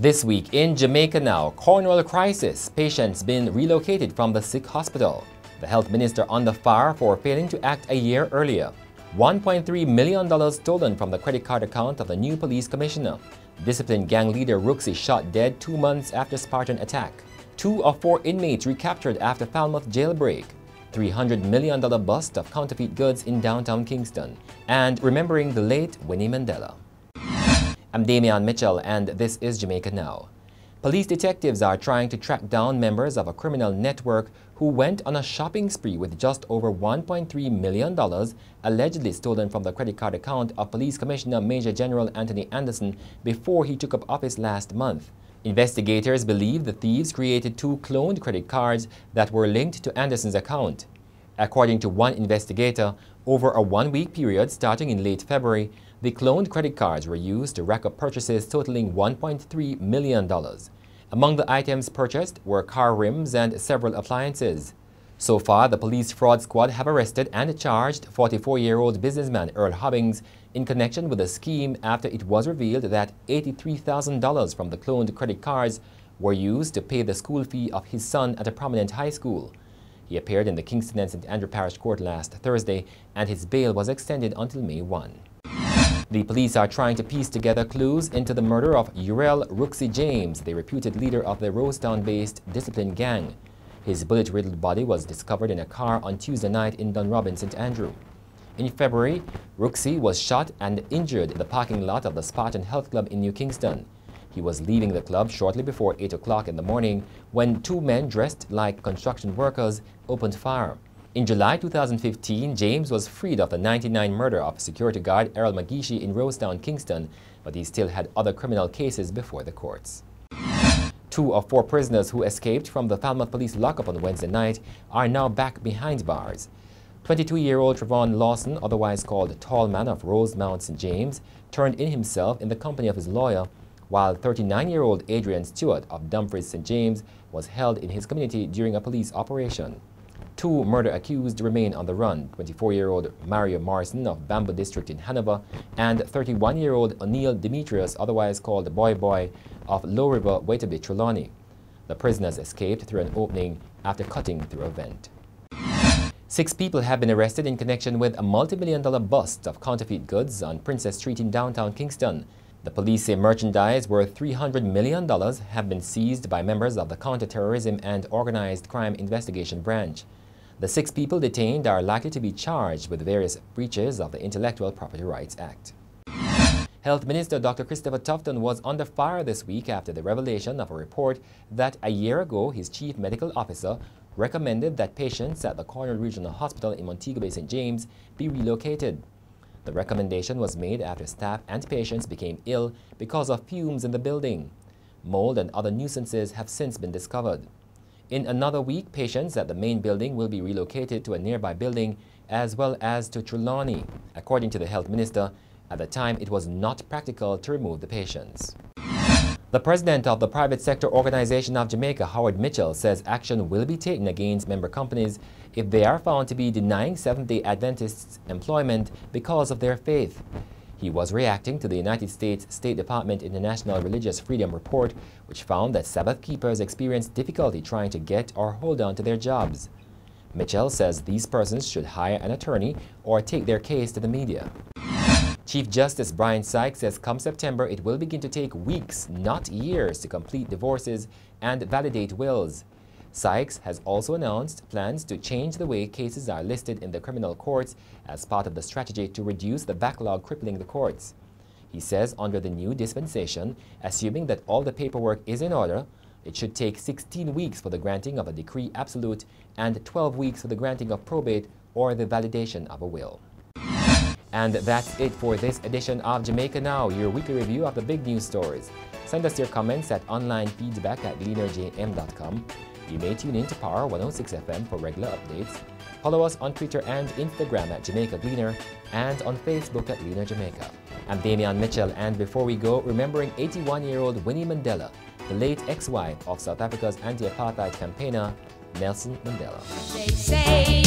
This week in Jamaica Now, Cornwall crisis, patients been relocated from the sick hospital. The health minister under fire for failing to act a year earlier. $1.3 million stolen from the credit card account of the new police commissioner. Disciplined gang leader Rooksie shot dead 2 months after Spartan attack. 2 of 4 inmates recaptured after Falmouth jailbreak. $300 million bust of counterfeit goods in downtown Kingston. And remembering the late Winnie Mandela. I'm Damian Mitchell and this is Jamaica Now. Police detectives are trying to track down members of a criminal network who went on a shopping spree with just over $1.3 million allegedly stolen from the credit card account of Police Commissioner Major General Antony Anderson before he took up office last month. Investigators believe the thieves created 2 cloned credit cards that were linked to Anderson's account. According to one investigator, over a 1-week period starting in late February, the cloned credit cards were used to rack up purchases totaling $1.3 million. Among the items purchased were car rims and several appliances. So far, the police fraud squad have arrested and charged 44-year-old businessman Earl Hobbings in connection with the scheme after it was revealed that $83,000 from the cloned credit cards were used to pay the school fee of his son at a prominent high school. He appeared in the Kingston and St. Andrew Parish Court last Thursday, and his bail was extended until May 1. The police are trying to piece together clues into the murder of Rooksie James, the reputed leader of the Rosetown-based disciplined gang. His bullet-riddled body was discovered in a car on Tuesday night in Dunrobin, St. Andrew. In February, Rooksie was shot and injured in the parking lot of the Spartan Health Club in New Kingston. He was leaving the club shortly before 8 o'clock in the morning when 2 men dressed like construction workers opened fire. In July 2015, James was freed of the '99 murder of security guard Errol Magishi in Rosetown, Kingston, but he still had other criminal cases before the courts. 2 of 4 prisoners who escaped from the Falmouth police lockup on Wednesday night are now back behind bars. 22-year-old Trevon Lawson, otherwise called Tall Man of Rosemount St. James, turned in himself in the company of his lawyer, while 39-year-old Adrian Stewart of Dumfries St. James was held in his community during a police operation. 2 murder accused remain on the run, 24-year-old Mario Morrison of Bamboo District in Hanover and 31-year-old O'Neill Demetrius, otherwise called Boy Boy, of Low River, Waiterby, Trelawney. The prisoners escaped through an opening after cutting through a vent. 6 people have been arrested in connection with a multi-million-dollar bust of counterfeit goods on Princess Street in downtown Kingston. The police say merchandise worth $300 million have been seized by members of the Counter-Terrorism and Organized Crime Investigation Branch. The 6 people detained are likely to be charged with various breaches of the Intellectual Property Rights Act. Health Minister Dr. Christopher Tufton was under fire this week after the revelation of a report that a year ago his chief medical officer recommended that patients at the Cornwall Regional Hospital in Montego Bay, St. James be relocated. The recommendation was made after staff and patients became ill because of fumes in the building. Mold and other nuisances have since been discovered. In another week, patients at the main building will be relocated to a nearby building as well as to Trelawney. According to the health minister, at the time it was not practical to remove the patients. The president of the private sector organization of Jamaica, Howard Mitchell, says action will be taken against member companies if they are found to be denying Seventh-day Adventists employment because of their faith. He was reacting to the United States State Department International Religious Freedom Report, which found that Sabbath keepers experience difficulty trying to get or hold on to their jobs. Mitchell says these persons should hire an attorney or take their case to the media. Chief Justice Brian Sykes says come September it will begin to take weeks, not years, to complete divorces and validate wills. Sykes has also announced plans to change the way cases are listed in the criminal courts as part of the strategy to reduce the backlog crippling the courts. He says under the new dispensation, assuming that all the paperwork is in order, it should take 16 weeks for the granting of a decree absolute and 12 weeks for the granting of probate or the validation of a will. And that's it for this edition of Jamaica Now, your weekly review of the big news stories. Send us your comments at onlinefeedback@gleanerjm.com. You may tune in to Power 106 FM for regular updates. Follow us on Twitter and Instagram at Jamaica Gleaner and on Facebook at Gleaner Jamaica. I'm Damian Mitchell, and before we go, remembering 81-year-old Winnie Mandela, the late ex-wife of South Africa's anti-apartheid campaigner Nelson Mandela. They say